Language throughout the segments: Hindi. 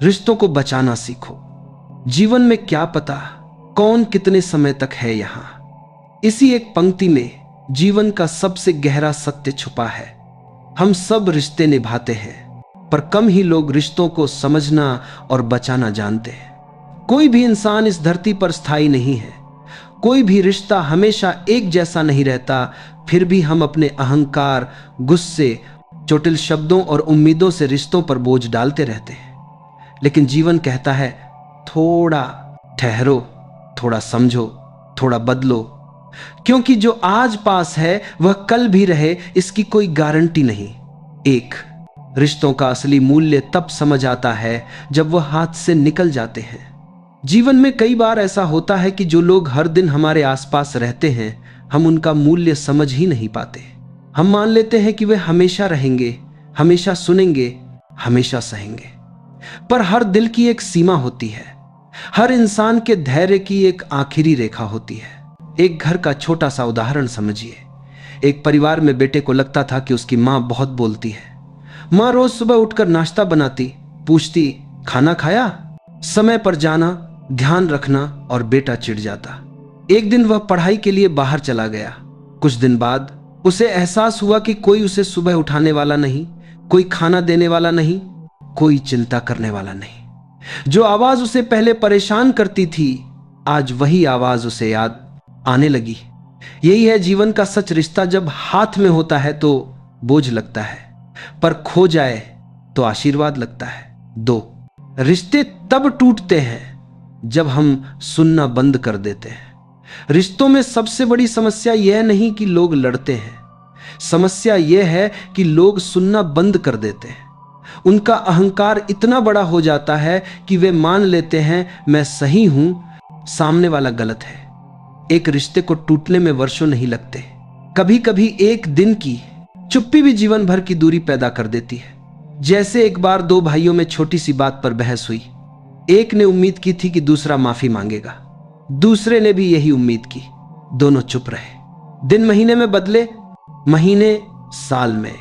रिश्तों को बचाना सीखो। जीवन में क्या पता कौन कितने समय तक है यहां। इसी एक पंक्ति में जीवन का सबसे गहरा सत्य छुपा है। हम सब रिश्ते निभाते हैं, पर कम ही लोग रिश्तों को समझना और बचाना जानते हैं। कोई भी इंसान इस धरती पर स्थायी नहीं है। कोई भी रिश्ता हमेशा एक जैसा नहीं रहता। फिर भी हम अपने अहंकार, गुस्से, चोटिल शब्दों और उम्मीदों से रिश्तों पर बोझ डालते रहते हैं। लेकिन जीवन कहता है, थोड़ा ठहरो, थोड़ा समझो, थोड़ा बदलो, क्योंकि जो आज पास है वह कल भी रहे इसकी कोई गारंटी नहीं। एक रिश्तों का असली मूल्य तब समझ आता है जब वह हाथ से निकल जाते हैं। जीवन में कई बार ऐसा होता है कि जो लोग हर दिन हमारे आसपास रहते हैं, हम उनका मूल्य समझ ही नहीं पाते। हम मान लेते हैं कि वे हमेशा रहेंगे, हमेशा सुनेंगे, हमेशा सहेंगे। पर हर दिल की एक सीमा होती है। हर इंसान के धैर्य की एक आखिरी रेखा होती है। एक घर का छोटा सा उदाहरण समझिए। एक परिवार में बेटे को लगता था कि उसकी माँ बहुत बोलती है। माँ रोज सुबह उठकर नाश्ता बनाती, पूछती, खाना खाया, समय पर जाना, ध्यान रखना, और बेटा चिढ़ जाता। एक दिन वह पढ़ाई के लिए बाहर चला गया। कुछ दिन बाद उसे एहसास हुआ कि कोई उसे सुबह उठाने वाला नहीं, कोई खाना देने वाला नहीं, कोई चिंता करने वाला नहीं। जो आवाज उसे पहले परेशान करती थी, आज वही आवाज उसे याद आने लगी। यही है जीवन का सच। रिश्ता जब हाथ में होता है तो बोझ लगता है, पर खो जाए तो आशीर्वाद लगता है। 2 रिश्ते तब टूटते हैं जब हम सुनना बंद कर देते हैं। रिश्तों में सबसे बड़ी समस्या यह नहीं कि लोग लड़ते हैं, समस्या यह है कि लोग सुनना बंद कर देते हैं। उनका अहंकार इतना बड़ा हो जाता है कि वे मान लेते हैं मैं सही हूं, सामने वाला गलत है। एक रिश्ते को टूटने में वर्षों नहीं लगते। कभी कभी एक दिन की चुप्पी भी जीवन भर की दूरी पैदा कर देती है। जैसे एक बार 2 भाइयों में छोटी सी बात पर बहस हुई। एक ने उम्मीद की थी कि दूसरा माफी मांगेगा, दूसरे ने भी यही उम्मीद की। दोनों चुप रहे। दिन महीने में बदले, महीने साल में,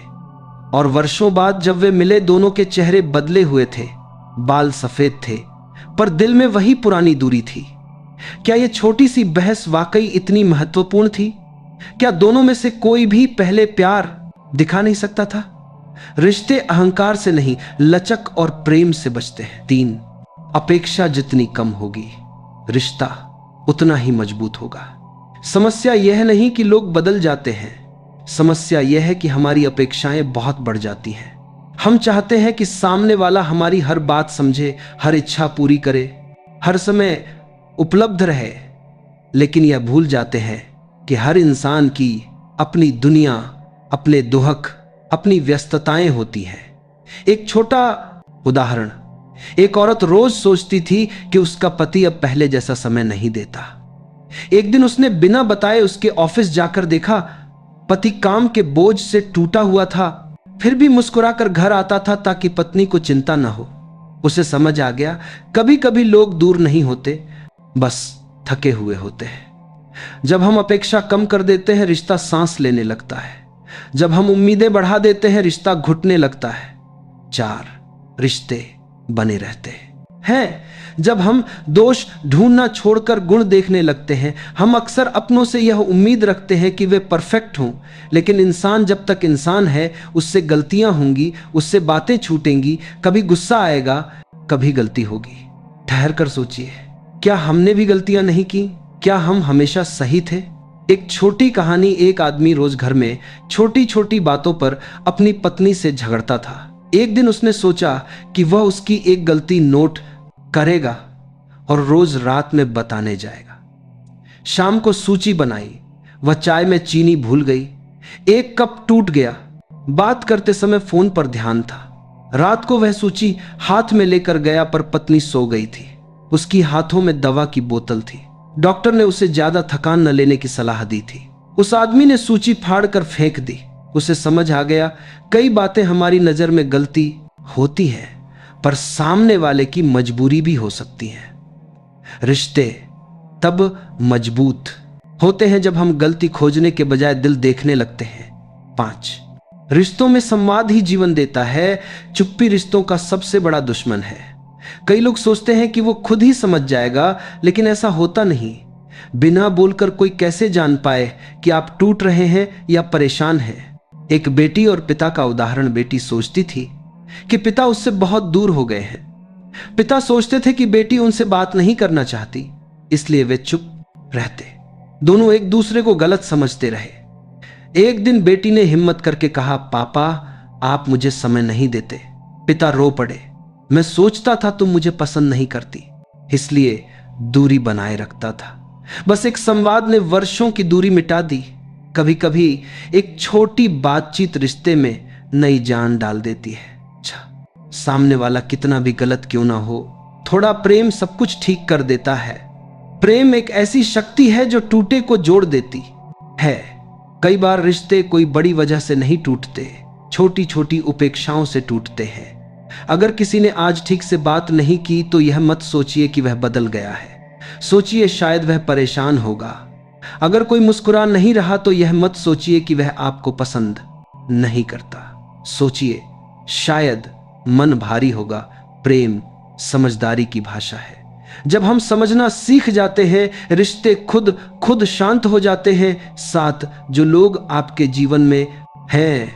और वर्षों बाद जब वे मिले, दोनों के चेहरे बदले हुए थे, बाल सफेद थे, पर दिल में वही पुरानी दूरी थी। क्या यह छोटी सी बहस वाकई इतनी महत्वपूर्ण थी? क्या दोनों में से कोई भी पहले प्यार दिखा नहीं सकता था? रिश्ते अहंकार से नहीं, लचक और प्रेम से बचते हैं। 3 अपेक्षा जितनी कम होगी, रिश्ता उतना ही मजबूत होगा। समस्या यह नहीं कि लोग बदल जाते हैं, समस्या यह है कि हमारी अपेक्षाएं बहुत बढ़ जाती हैं। हम चाहते हैं कि सामने वाला हमारी हर बात समझे, हर इच्छा पूरी करे, हर समय उपलब्ध रहे, लेकिन यह भूल जाते हैं कि हर इंसान की अपनी दुनिया, अपने दुहक, अपनी व्यस्तताएं होती हैं। एक छोटा उदाहरण, एक औरत रोज सोचती थी कि उसका पति अब पहले जैसा समय नहीं देता। एक दिन उसने बिना बताए उसके ऑफिस जाकर देखा, पति काम के बोझ से टूटा हुआ था, फिर भी मुस्कुराकर घर आता था ताकि पत्नी को चिंता न हो। उसे समझ आ गया, कभी कभी लोग दूर नहीं होते, बस थके हुए होते हैं। जब हम अपेक्षा कम कर देते हैं, रिश्ता सांस लेने लगता है। जब हम उम्मीदें बढ़ा देते हैं, रिश्ता घुटने लगता है। 4 रिश्ते बने रहते हैं जब हम दोष ढूंढना छोड़कर गुण देखने लगते हैं। हम अक्सर अपनों से यह उम्मीद रखते हैं कि वे परफेक्ट हों, लेकिन इंसान जब तक इंसान है, उससे गलतियां होंगी, उससे बातें छूटेंगी, कभी गुस्सा आएगा, कभी गलती होगी। ठहर कर सोचिए, क्या हमने भी गलतियां नहीं की? क्या हम हमेशा सही थे? एक छोटी कहानी। एक आदमी रोज घर में छोटी छोटी बातों पर अपनी पत्नी से झगड़ता था। एक दिन उसने सोचा कि वह उसकी एक गलती नोट करेगा और रोज रात में बताने जाएगा। शाम को सूची बनाई। वह चाय में चीनी भूल गई, एक कप टूट गया। बात करते समय फोन पर ध्यान था। रात को वह सूची हाथ में लेकर गया, पर पत्नी सो गई थी। उसकी हाथों में दवा की बोतल थी। डॉक्टर ने उसे ज्यादा थकान न लेने की सलाह दी थी। उस आदमी ने सूची फाड़कर फेंक दी। उसे समझ आ गया, कई बातें हमारी नजर में गलती होती है, पर सामने वाले की मजबूरी भी हो सकती है। रिश्ते तब मजबूत होते हैं जब हम गलती खोजने के बजाय दिल देखने लगते हैं। 5 रिश्तों में संवाद ही जीवन देता है। चुप्पी रिश्तों का सबसे बड़ा दुश्मन है। कई लोग सोचते हैं कि वो खुद ही समझ जाएगा, लेकिन ऐसा होता नहीं। बिना बोलकर कोई कैसे जान पाए कि आप टूट रहे हैं या परेशान हैं? एक बेटी और पिता का उदाहरण। बेटी सोचती थी कि पिता उससे बहुत दूर हो गए हैं। पिता सोचते थे कि बेटी उनसे बात नहीं करना चाहती, इसलिए वे चुप रहते। दोनों एक दूसरे को गलत समझते रहे। एक दिन बेटी ने हिम्मत करके कहा, पापा आप मुझे समय नहीं देते। पिता रो पड़े। मैं सोचता था तुम मुझे पसंद नहीं करती, इसलिए दूरी बनाए रखता था। बस एक संवाद ने वर्षों की दूरी मिटा दी। कभी कभी एक छोटी बातचीत रिश्ते में नई जान डाल देती है। अच्छा, सामने वाला कितना भी गलत क्यों ना हो, थोड़ा प्रेम सब कुछ ठीक कर देता है। प्रेम एक ऐसी शक्ति है जो टूटे को जोड़ देती है। कई बार रिश्ते कोई बड़ी वजह से नहीं टूटते, छोटी छोटी उपेक्षाओं से टूटते हैं। अगर किसी ने आज ठीक से बात नहीं की तो यह मत सोचिए कि वह बदल गया है, सोचिए शायद वह परेशान होगा। अगर कोई मुस्कुरा नहीं रहा तो यह मत सोचिए कि वह आपको पसंद नहीं करता, सोचिए शायद मन भारी होगा। प्रेम समझदारी की भाषा है। जब हम समझना सीख जाते हैं, रिश्ते खुद खुद शांत हो जाते हैं। साथ जो लोग आपके जीवन में हैं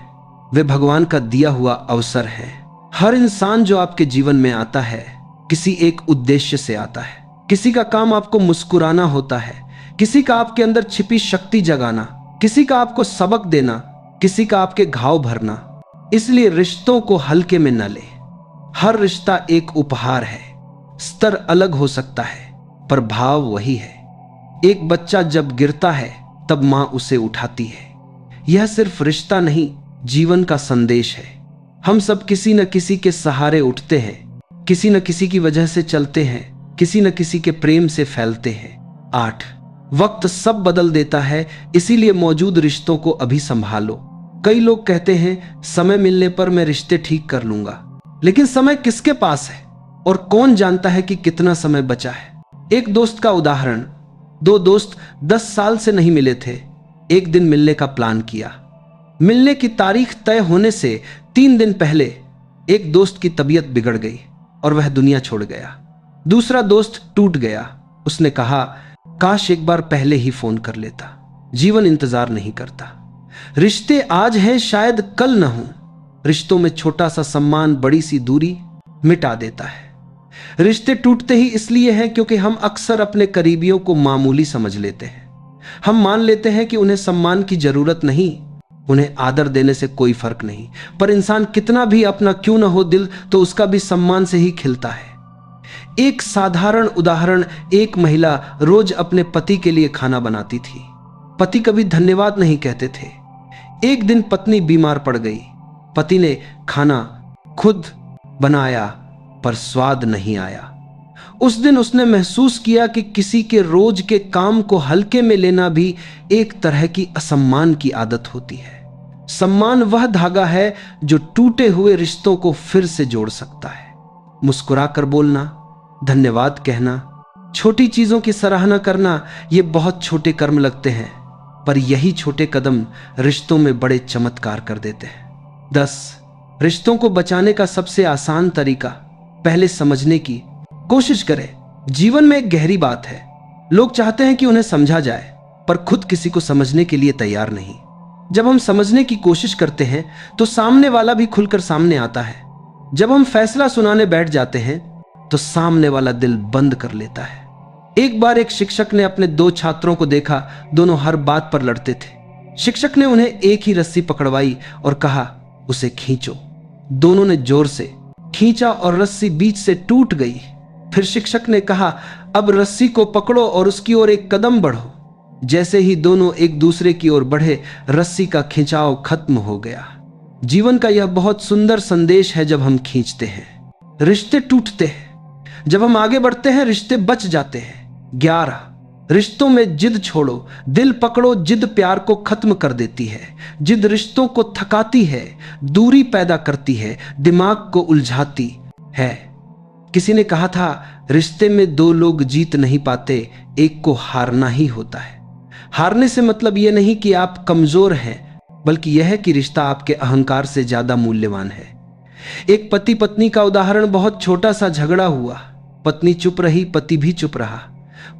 वे भगवान का दिया हुआ अवसर है। हर इंसान जो आपके जीवन में आता है किसी एक उद्देश्य से आता है। किसी का काम आपको मुस्कुराना होता है, किसी का आपके अंदर छिपी शक्ति जगाना, किसी का आपको सबक देना, किसी का आपके घाव भरना। इसलिए रिश्तों को हल्के में न ले। हर रिश्ता एक उपहार है। स्तर अलग हो सकता है पर भाव वही है। एक बच्चा जब गिरता है तब मां उसे उठाती है। यह सिर्फ रिश्ता नहीं, जीवन का संदेश है। हम सब किसी न किसी के सहारे उठते हैं, किसी न किसी की वजह से चलते हैं, किसी न किसी के प्रेम से फैलते हैं। 8 वक्त सब बदल देता है, इसीलिए मौजूद रिश्तों को अभी संभालो। कई लोग कहते हैं समय मिलने पर मैं रिश्ते ठीक कर लूंगा, लेकिन समय किसके पास है और कौन जानता है कि कितना समय बचा है। एक दोस्त का उदाहरण। 2 दोस्त 10 साल से नहीं मिले थे। एक दिन मिलने का प्लान किया। मिलने की तारीख तय होने से 3 दिन पहले एक दोस्त की तबीयत बिगड़ गई और वह दुनिया छोड़ गया। दूसरा दोस्त टूट गया। उसने कहा, काश एक बार पहले ही फोन कर लेता। जीवन इंतजार नहीं करता। रिश्ते आज हैं, शायद कल न हो। रिश्तों में छोटा सा सम्मान बड़ी सी दूरी मिटा देता है। रिश्ते टूटते ही इसलिए हैं क्योंकि हम अक्सर अपने करीबियों को मामूली समझ लेते हैं। हम मान लेते हैं कि उन्हें सम्मान की जरूरत नहीं, उन्हें आदर देने से कोई फर्क नहीं। पर इंसान कितना भी अपना क्यों न हो दिल, तो उसका भी सम्मान से ही खिलता है। एक साधारण उदाहरण। एक महिला रोज अपने पति के लिए खाना बनाती थी। पति कभी धन्यवाद नहीं कहते थे। एक दिन पत्नी बीमार पड़ गई। पति ने खाना खुद बनाया पर स्वाद नहीं आया। उस दिन उसने महसूस किया कि किसी के रोज के काम को हल्के में लेना भी एक तरह की असम्मान की आदत होती है। सम्मान वह धागा है जो टूटे हुए रिश्तों को फिर से जोड़ सकता है। मुस्कुराकर बोलना, धन्यवाद कहना, छोटी चीजों की सराहना करना, ये बहुत छोटे कर्म लगते हैं, पर यही छोटे कदम रिश्तों में बड़े चमत्कार कर देते हैं। 10 रिश्तों को बचाने का सबसे आसान तरीका। पहले समझने की कोशिश करें। जीवन में एक गहरी बात है। लोग चाहते हैं कि उन्हें समझा जाए, पर खुद किसी को समझने के लिए तैयार नहीं। जब हम समझने की कोशिश करते हैं तो सामने वाला भी खुलकर सामने आता है। जब हम फैसला सुनाने बैठ जाते हैं तो सामने वाला दिल बंद कर लेता है। एक बार एक शिक्षक ने अपने 2 छात्रों को देखा, दोनों हर बात पर लड़ते थे। शिक्षक ने उन्हें एक ही रस्सी पकड़वाई और कहा, उसे खींचो। दोनों ने जोर से खींचा और रस्सी बीच से टूट गई। फिर शिक्षक ने कहा, अब रस्सी को पकड़ो और उसकी ओर एक कदम बढ़ो। जैसे ही दोनों एक दूसरे की ओर बढ़े, रस्सी का खिंचाव खत्म हो गया। जीवन का यह बहुत सुंदर संदेश है। जब हम खींचते हैं, रिश्ते टूटते हैं। जब हम आगे बढ़ते हैं, रिश्ते बच जाते हैं। 11 रिश्तों में जिद छोड़ो, दिल पकड़ो। जिद प्यार को खत्म कर देती है। जिद रिश्तों को थकाती है, दूरी पैदा करती है, दिमाग को उलझाती है। किसी ने कहा था, रिश्ते में 2 लोग जीत नहीं पाते, एक को हारना ही होता है। हारने से मतलब यह नहीं कि आप कमजोर हैं, बल्कि यह है कि रिश्ता आपके अहंकार से ज्यादा मूल्यवान है। एक पति पत्नी का उदाहरण, बहुत छोटा सा झगड़ा हुआ, पत्नी चुप रही, पति भी चुप रहा।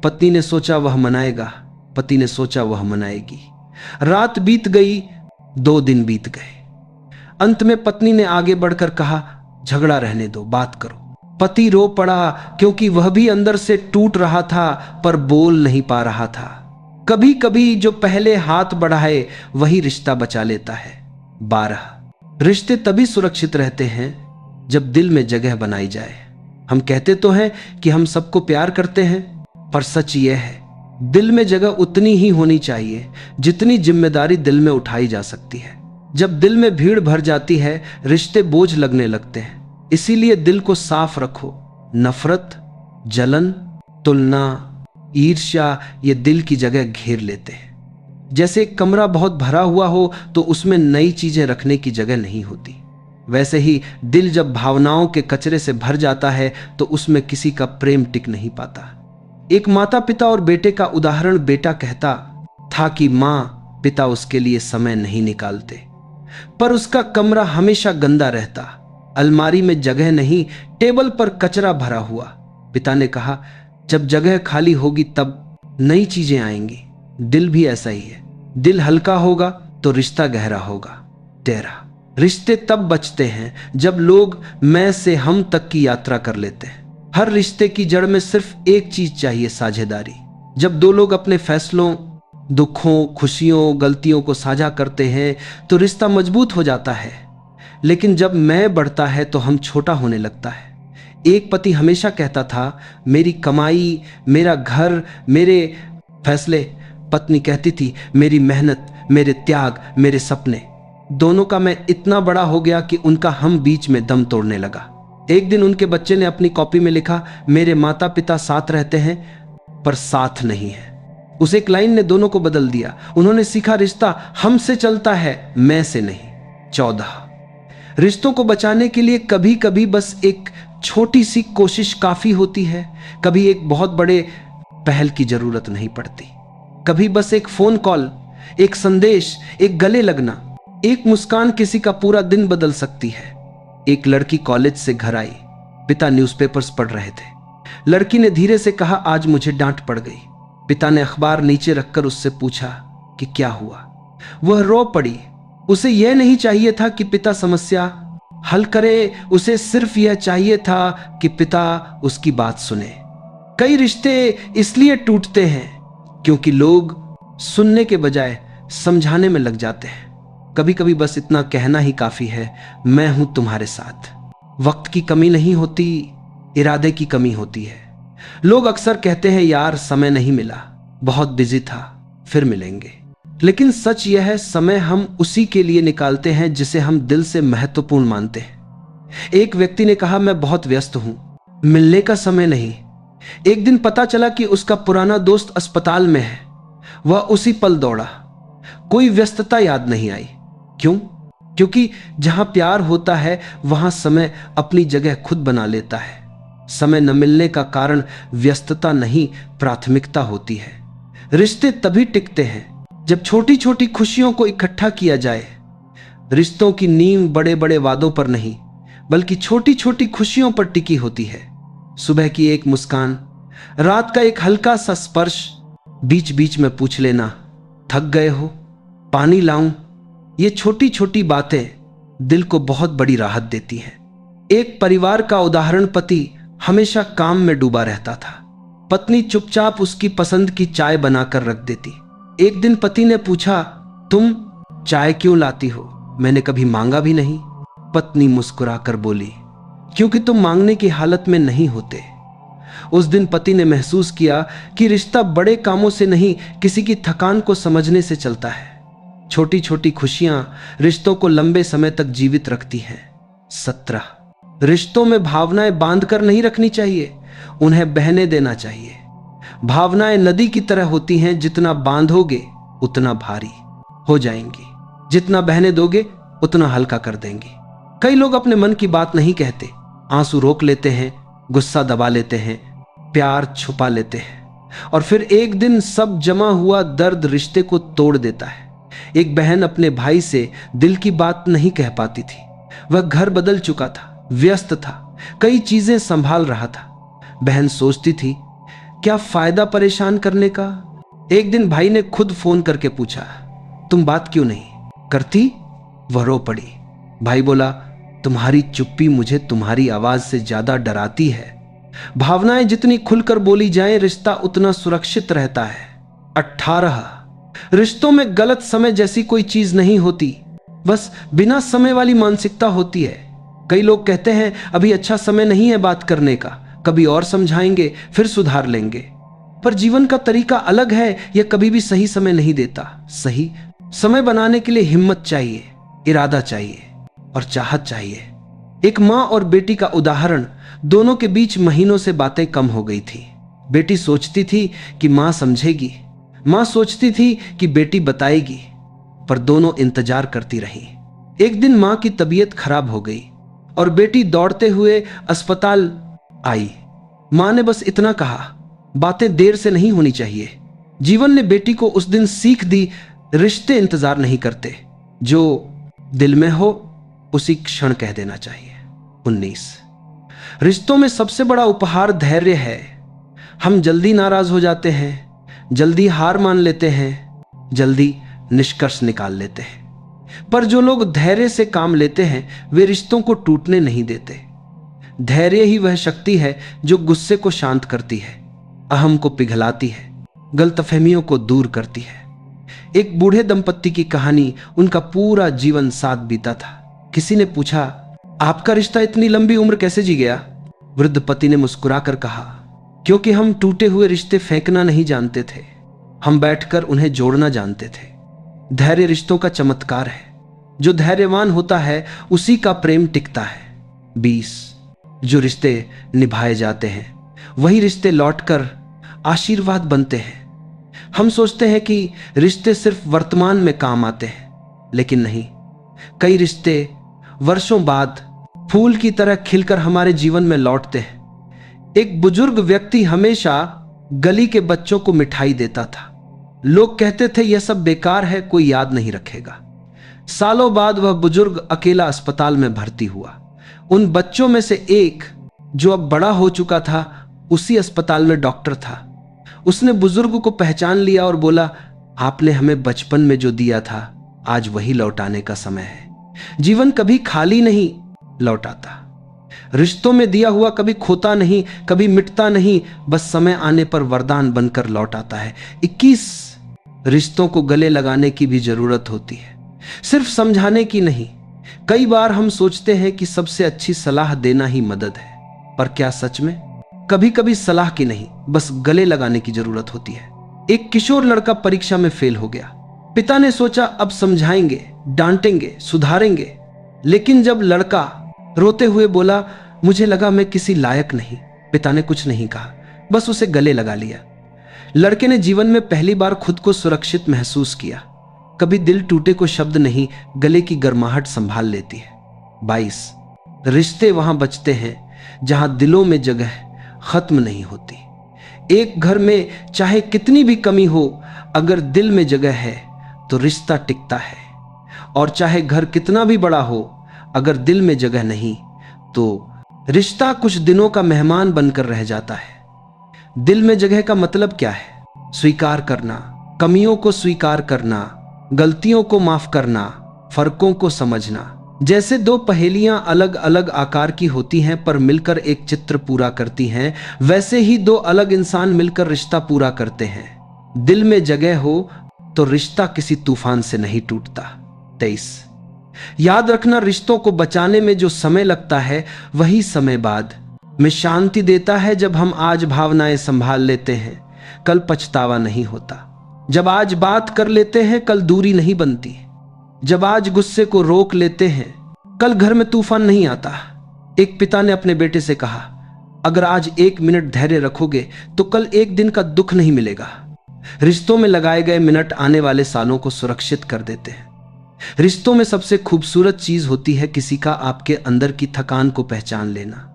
पत्नी ने सोचा वह मनाएगा, पति ने सोचा वह मनाएगी। रात बीत गई, 2 दिन बीत गए। अंत में पत्नी ने आगे बढ़कर कहा, झगड़ा रहने दो, बात करो। पति रो पड़ा, क्योंकि वह भी अंदर से टूट रहा था पर बोल नहीं पा रहा था। कभी कभी जो पहले हाथ बढ़ाए वही रिश्ता बचा लेता है। 12 रिश्ते तभी सुरक्षित रहते हैं जब दिल में जगह बनाई जाए। हम कहते तो हैं कि हम सबको प्यार करते हैं, पर सच यह है दिल में जगह उतनी ही होनी चाहिए जितनी जिम्मेदारी दिल में उठाई जा सकती है। जब दिल में भीड़ भर जाती है, रिश्ते बोझ लगने लगते हैं। इसीलिए दिल को साफ रखो। नफरत, जलन, तुलना, ईर्ष्या ये दिल की जगह घेर लेते हैं। जैसे एक कमरा बहुत भरा हुआ हो तो उसमें नई चीजें रखने की जगह नहीं होती, वैसे ही दिल जब भावनाओं के कचरे से भर जाता है तो उसमें किसी का प्रेम टिक नहीं पाता। एक माता पिता और बेटे का उदाहरण। बेटा कहता था कि माँ पिता उसके लिए समय नहीं निकालते, पर उसका कमरा हमेशा गंदा रहता, अलमारी में जगह नहीं, टेबल पर कचरा भरा हुआ। पिता ने कहा, जब जगह खाली होगी तब नई चीजें आएंगी। दिल भी ऐसा ही है, दिल हल्का होगा तो रिश्ता गहरा होगा। 13 रिश्ते तब बचते हैं जब लोग मैं से हम तक की यात्रा कर लेते हैं। हर रिश्ते की जड़ में सिर्फ एक चीज चाहिए, साझेदारी। जब 2 लोग अपने फैसलों, दुखों, खुशियों, गलतियों को साझा करते हैं तो रिश्ता मजबूत हो जाता है। लेकिन जब मैं बढ़ता है तो हम छोटा होने लगता है। एक पति हमेशा कहता था, मेरी कमाई, मेरा घर, मेरे फैसले। पत्नी कहती थी, मेरी मेहनत, मेरे त्याग, मेरे सपने। दोनों का मैं इतना बड़ा हो गया कि उनका हम बीच में दम तोड़ने लगा। एक दिन उनके बच्चे ने अपनी कॉपी में लिखा, मेरे माता पिता साथ रहते हैं पर साथ नहीं है। उस एक लाइन ने दोनों को बदल दिया। उन्होंने सीखा, रिश्ता हमसे चलता है, मैं से नहीं। 14 रिश्तों को बचाने के लिए कभी कभी बस एक छोटी सी कोशिश काफी होती है। कभी एक बहुत बड़े पहल की जरूरत नहीं पड़ती। कभी बस एक फोन कॉल, एक संदेश, एक गले लगना, एक मुस्कान किसी का पूरा दिन बदल सकती है। एक लड़की कॉलेज से घर आई, पिता न्यूज़पेपर्स पढ़ रहे थे। लड़की ने धीरे से कहा, आज मुझे डांट पड़ गई। पिता ने अखबार नीचे रखकर उससे पूछा कि क्या हुआ। वह रो पड़ी। उसे यह नहीं चाहिए था कि पिता समस्या हल करे, उसे सिर्फ यह चाहिए था कि पिता उसकी बात सुने। कई रिश्ते इसलिए टूटते हैं क्योंकि लोग सुनने के बजाय समझाने में लग जाते हैं। कभी कभी बस इतना कहना ही काफी है, मैं हूं तुम्हारे साथ। वक्त की कमी नहीं होती, इरादे की कमी होती है। लोग अक्सर कहते हैं, यार समय नहीं मिला, बहुत बिजी था, फिर मिलेंगे। लेकिन सच यह है, समय हम उसी के लिए निकालते हैं जिसे हम दिल से महत्वपूर्ण मानते हैं। एक व्यक्ति ने कहा, मैं बहुत व्यस्त हूं, मिलने का समय नहीं। एक दिन पता चला कि उसका पुराना दोस्त अस्पताल में है। वह उसी पल दौड़ा। कोई व्यस्तता याद नहीं आई। क्यों? क्योंकि जहां प्यार होता है वहां समय अपनी जगह खुद बना लेता है। समय न मिलने का कारण व्यस्तता नहीं, प्राथमिकता होती है। रिश्ते तभी टिकते हैं जब छोटी छोटी खुशियों को इकट्ठा किया जाए। रिश्तों की नींव बड़े बड़े वादों पर नहीं, बल्कि छोटी छोटी खुशियों पर टिकी होती है। सुबह की एक मुस्कान, रात का एक हल्का सा स्पर्श, बीच बीच में पूछ लेना, थक गए हो, पानी लाऊं। ये छोटी छोटी बातें दिल को बहुत बड़ी राहत देती हैं। एक परिवार का उदाहरण, पति हमेशा काम में डूबा रहता था। पत्नी चुपचाप उसकी पसंद की चाय बनाकर रख देती। एक दिन पति ने पूछा, तुम चाय क्यों लाती हो? मैंने कभी मांगा भी नहीं। पत्नी मुस्कुराकर बोली, क्योंकि तुम मांगने की हालत में नहीं होते। उस दिन पति ने महसूस किया कि रिश्ता बड़े कामों से नहीं, किसी की थकान को समझने से चलता है। छोटी छोटी खुशियां रिश्तों को लंबे समय तक जीवित रखती हैं। 17 रिश्तों में भावनाएं बांध कर नहीं रखनी चाहिए, उन्हें बहने देना चाहिए। भावनाएं नदी की तरह होती हैं, जितना बांधोगे उतना भारी हो जाएंगी, जितना बहने दोगे उतना हल्का कर देंगी। कई लोग अपने मन की बात नहीं कहते, आंसू रोक लेते हैं, गुस्सा दबा लेते हैं, प्यार छुपा लेते हैं, और फिर एक दिन सब जमा हुआ दर्द रिश्ते को तोड़ देता है। एक बहन अपने भाई से दिल की बात नहीं कह पाती थी। वह घर बदल चुका था, व्यस्त था, कई चीजें संभाल रहा था। बहन सोचती थी, क्या फायदा परेशान करने का। एक दिन भाई ने खुद फोन करके पूछा, तुम बात क्यों नहीं करती? वह रो पड़ी। भाई बोला, तुम्हारी चुप्पी मुझे तुम्हारी आवाज से ज्यादा डराती है। भावनाएं जितनी खुलकर बोली जाएं, रिश्ता उतना सुरक्षित रहता है। 18। रिश्तों में गलत समय जैसी कोई चीज नहीं होती, बस बिना समय वाली मानसिकता होती है। कई लोग कहते हैं अभी अच्छा समय नहीं है बात करने का, कभी और समझाएंगे, फिर सुधार लेंगे। पर जीवन का तरीका अलग है, यह कभी भी सही समय नहीं देता। सही समय बनाने के लिए हिम्मत चाहिए, इरादा चाहिए और चाहत चाहिए। एक माँ और बेटी का उदाहरण, दोनों के बीच महीनों से बातें कम हो गई थी। बेटी सोचती थी कि माँ समझेगी, माँ सोचती थी कि बेटी बताएगी, पर दोनों इंतजार करती रही। एक दिन माँ की तबीयत खराब हो गई और बेटी दौड़ते हुए अस्पताल आई। माँ ने बस इतना कहा, बातें देर से नहीं होनी चाहिए। जीवन ने बेटी को उस दिन सीख दी, रिश्ते इंतजार नहीं करते, जो दिल में हो उसी क्षण कह देना चाहिए। 19। रिश्तों में सबसे बड़ा उपहार धैर्य है। हम जल्दी नाराज हो जाते हैं, जल्दी हार मान लेते हैं, जल्दी निष्कर्ष निकाल लेते हैं। पर जो लोग धैर्य से काम लेते हैं, वे रिश्तों को टूटने नहीं देते। धैर्य ही वह शक्ति है जो गुस्से को शांत करती है, अहम को पिघलाती है, गलतफहमियों को दूर करती है। एक बूढ़े दंपत्ति की कहानी, उनका पूरा जीवन साथ बीता था। किसी ने पूछा, आपका रिश्ता इतनी लंबी उम्र कैसे जी गया? वृद्ध पति ने मुस्कुराकर कहा, क्योंकि हम टूटे हुए रिश्ते फेंकना नहीं जानते थे, हम बैठकर उन्हें जोड़ना जानते थे। धैर्य रिश्तों का चमत्कार है। जो धैर्यवान होता है उसी का प्रेम टिकता है। 20। जो रिश्ते निभाए जाते हैं वही रिश्ते लौटकर आशीर्वाद बनते हैं। हम सोचते हैं कि रिश्ते सिर्फ वर्तमान में काम आते हैं, लेकिन नहीं। कई रिश्ते वर्षों बाद फूल की तरह खिलकर हमारे जीवन में लौटते हैं। एक बुजुर्ग व्यक्ति हमेशा गली के बच्चों को मिठाई देता था। लोग कहते थे यह सब बेकार है, कोई याद नहीं रखेगा। सालों बाद वह बुजुर्ग अकेला अस्पताल में भर्ती हुआ। उन बच्चों में से एक, जो अब बड़ा हो चुका था, उसी अस्पताल में डॉक्टर था। उसने बुजुर्ग को पहचान लिया और बोला, आपने हमें बचपन में जो दिया था, आज वही लौटाने का समय है। जीवन कभी खाली नहीं लौटाता। रिश्तों में दिया हुआ कभी खोता नहीं, कभी मिटता नहीं, बस समय आने पर वरदान बनकर लौट आता है। 21। रिश्तों को गले लगाने की भी जरूरत होती है, सिर्फ समझाने की नहीं। कई बार हम सोचते हैं कि सबसे अच्छी सलाह देना ही मदद है, पर क्या सच में? कभी कभी सलाह की नहीं, बस गले लगाने की जरूरत होती है। एक किशोर लड़का परीक्षा में फेल हो गया। पिता ने सोचा अब समझाएंगे, डांटेंगे, सुधारेंगे। लेकिन जब लड़का रोते हुए बोला, मुझे लगा मैं किसी लायक नहीं, पिता ने कुछ नहीं कहा, बस उसे गले लगा लिया। लड़के ने जीवन में पहली बार खुद को सुरक्षित महसूस किया। कभी दिल टूटे को शब्द नहीं, गले की गर्माहट संभाल लेती है। 22। रिश्ते वहां बचते हैं जहां दिलों में जगह खत्म नहीं होती। एक घर में चाहे कितनी भी कमी हो, अगर दिल में जगह है तो रिश्ता टिकता है। और चाहे घर कितना भी बड़ा हो, अगर दिल में जगह नहीं तो रिश्ता कुछ दिनों का मेहमान बनकर रह जाता है। दिल में जगह का मतलब क्या है? स्वीकार करना, कमियों को स्वीकार करना, गलतियों को माफ करना, फर्कों को समझना। जैसे दो पहेलियां अलग अलग आकार की होती हैं पर मिलकर एक चित्र पूरा करती हैं, वैसे ही दो अलग इंसान मिलकर रिश्ता पूरा करते हैं। दिल में जगह हो तो रिश्ता किसी तूफान से नहीं टूटता। 23। याद रखना, रिश्तों को बचाने में जो समय लगता है वही समय बाद में शांति देता है। जब हम आज भावनाएं संभाल लेते हैं, कल पछतावा नहीं होता। जब आज बात कर लेते हैं, कल दूरी नहीं बनती। जब आज गुस्से को रोक लेते हैं, कल घर में तूफान नहीं आता। एक पिता ने अपने बेटे से कहा, अगर आज 1 मिनट धैर्य रखोगे तो कल 1 दिन का दुख नहीं मिलेगा। रिश्तों में लगाए गए मिनट आने वाले सालों को सुरक्षित कर देते हैं। रिश्तों में सबसे खूबसूरत चीज होती है किसी का आपके अंदर की थकान को पहचान लेना।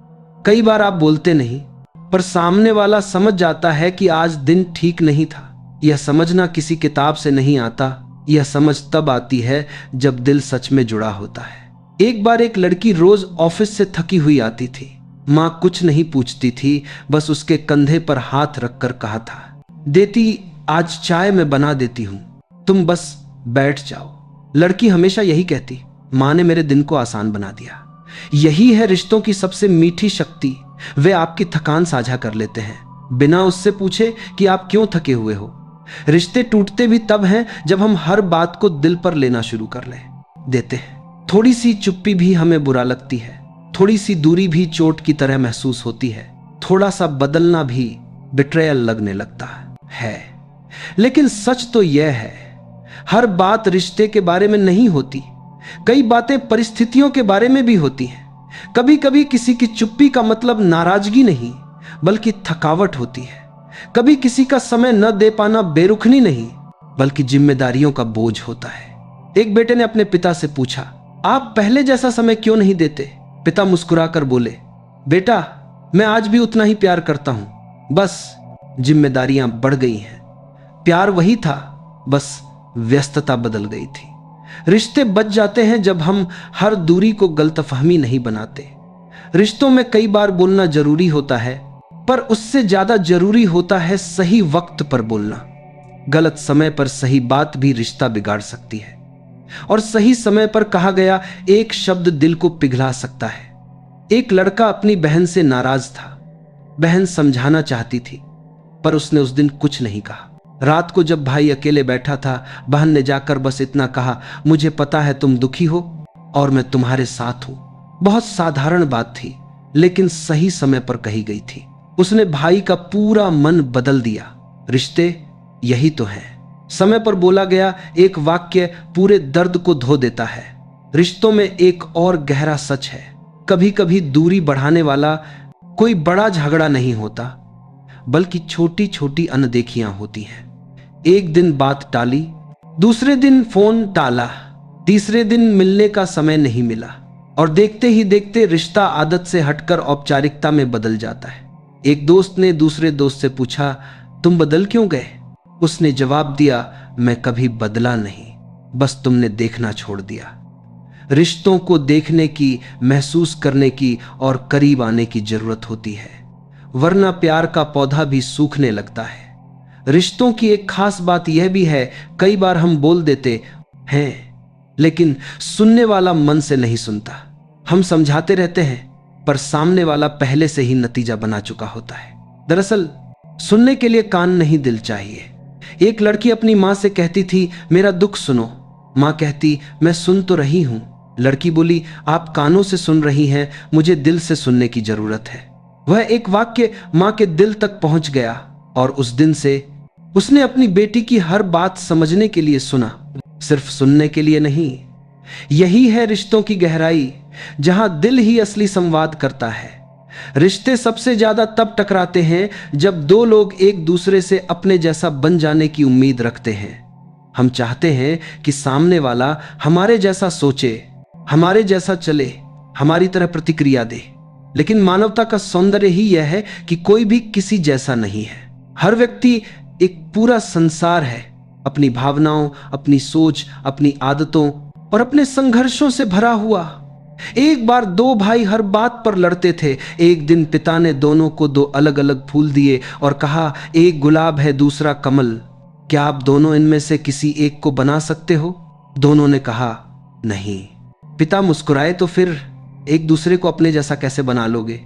कई बार आप बोलते नहीं, पर सामने वाला समझ जाता है कि आज दिन ठीक नहीं था। यह समझना किसी किताब से नहीं आता, यह समझ तब आती है जब दिल सच में जुड़ा होता है। एक बार एक लड़की रोज ऑफिस से थकी हुई आती थी। माँ कुछ नहीं पूछती थी, बस उसके कंधे पर हाथ रखकर कहा था, देती आज चाय मैं बना देती हूं, तुम बस बैठ जाओ। लड़की हमेशा यही कहती, माँ ने मेरे दिन को आसान बना दिया। यही है रिश्तों की सबसे मीठी शक्ति। वे आपकी थकान साझा कर लेते हैं, बिना उससे पूछे कि आप क्यों थके हुए हो। रिश्ते टूटते भी तब हैं जब हम हर बात को दिल पर लेना शुरू कर देते हैं। थोड़ी सी चुप्पी भी हमें बुरा लगती है, थोड़ी सी दूरी भी चोट की तरह महसूस होती है, थोड़ा सा बदलना भी बिट्रेयल लगने लगता है। लेकिन सच तो यह है, हर बात रिश्ते के बारे में नहीं होती। कई बातें परिस्थितियों के बारे में भी होती हैं। कभी कभी किसी की चुप्पी का मतलब नाराजगी नहीं, बल्कि थकावट होती है। कभी किसी का समय न दे पाना बेरुखनी नहीं, बल्कि जिम्मेदारियों का बोझ होता है। एक बेटे ने अपने पिता से पूछा, आप पहले जैसा समय क्यों नहीं देते? पिता मुस्कुराकर बोले, बेटा मैं आज भी उतना ही प्यार करता हूं, बस जिम्मेदारियां बढ़ गई हैं। प्यार वही था, बस व्यस्तता बदल गई थी। रिश्ते बच जाते हैं जब हम हर दूरी को गलतफहमी नहीं बनाते। रिश्तों में कई बार बोलना जरूरी होता है, पर उससे ज्यादा जरूरी होता है सही वक्त पर बोलना। गलत समय पर सही बात भी रिश्ता बिगाड़ सकती है, और सही समय पर कहा गया एक शब्द दिल को पिघला सकता है। एक लड़का अपनी बहन से नाराज था। बहन समझाना चाहती थी, पर उसने उस दिन कुछ नहीं कहा। रात को जब भाई अकेले बैठा था, बहन ने जाकर बस इतना कहा, मुझे पता है तुम दुखी हो और मैं तुम्हारे साथ हूं। बहुत साधारण बात थी, लेकिन सही समय पर कही गई थी। उसने भाई का पूरा मन बदल दिया। रिश्ते यही तो है, समय पर बोला गया एक वाक्य पूरे दर्द को धो देता है। रिश्तों में एक और गहरा सच है, कभी कभी दूरी बढ़ाने वाला कोई बड़ा झगड़ा नहीं होता, बल्कि छोटी छोटी अनदेखियां होती हैं। एक दिन बात टाली, दूसरे दिन फोन टाला, तीसरे दिन मिलने का समय नहीं मिला, और देखते ही देखते रिश्ता आदत से हटकर औपचारिकता में बदल जाता है। एक दोस्त ने दूसरे दोस्त से पूछा, तुम बदल क्यों गए? उसने जवाब दिया, मैं कभी बदला नहीं, बस तुमने देखना छोड़ दिया। रिश्तों को देखने की, महसूस करने की और करीब आने की जरूरत होती है, वरना प्यार का पौधा भी सूखने लगता है। रिश्तों की एक खास बात यह भी है, कई बार हम बोल देते हैं, लेकिन सुनने वाला मन से नहीं सुनता। हम समझाते रहते हैं, पर सामने वाला पहले से ही नतीजा बना चुका होता है। दरअसल सुनने के लिए कान नहीं दिल चाहिए। एक लड़की अपनी माँ से कहती थी, मेरा दुख सुनो। माँ कहती, मैं सुन तो रही हूं। लड़की बोली, आप कानों से सुन रही हैं, मुझे दिल से सुनने की जरूरत है। वह एक वाक्य माँ के दिल तक पहुंच गया, और उस दिन से उसने अपनी बेटी की हर बात समझने के लिए सुना, सिर्फ सुनने के लिए नहीं। यही है रिश्तों की गहराई, जहां दिल ही असली संवाद करता है। रिश्ते सबसे ज्यादा तब टकराते हैं जब दो लोग एक दूसरे से अपने जैसा बन जाने की उम्मीद रखते हैं। हम चाहते हैं कि सामने वाला हमारे जैसा सोचे, हमारे जैसा चले, हमारी तरह प्रतिक्रिया दे। लेकिन मानवता का सौंदर्य ही यह है कि कोई भी किसी जैसा नहीं है। हर व्यक्ति एक पूरा संसार है, अपनी भावनाओं, अपनी सोच, अपनी आदतों और अपने संघर्षों से भरा हुआ। एक बार दो भाई हर बात पर लड़ते थे। एक दिन पिता ने दोनों को दो अलग अलग फूल दिए और कहा, एक गुलाब है, दूसरा कमल, क्या आप दोनों इनमें से किसी एक को बना सकते हो? दोनों ने कहा, नहीं। पिता मुस्कुराए, तो फिर एक दूसरे को अपने जैसा कैसे बना लोगे?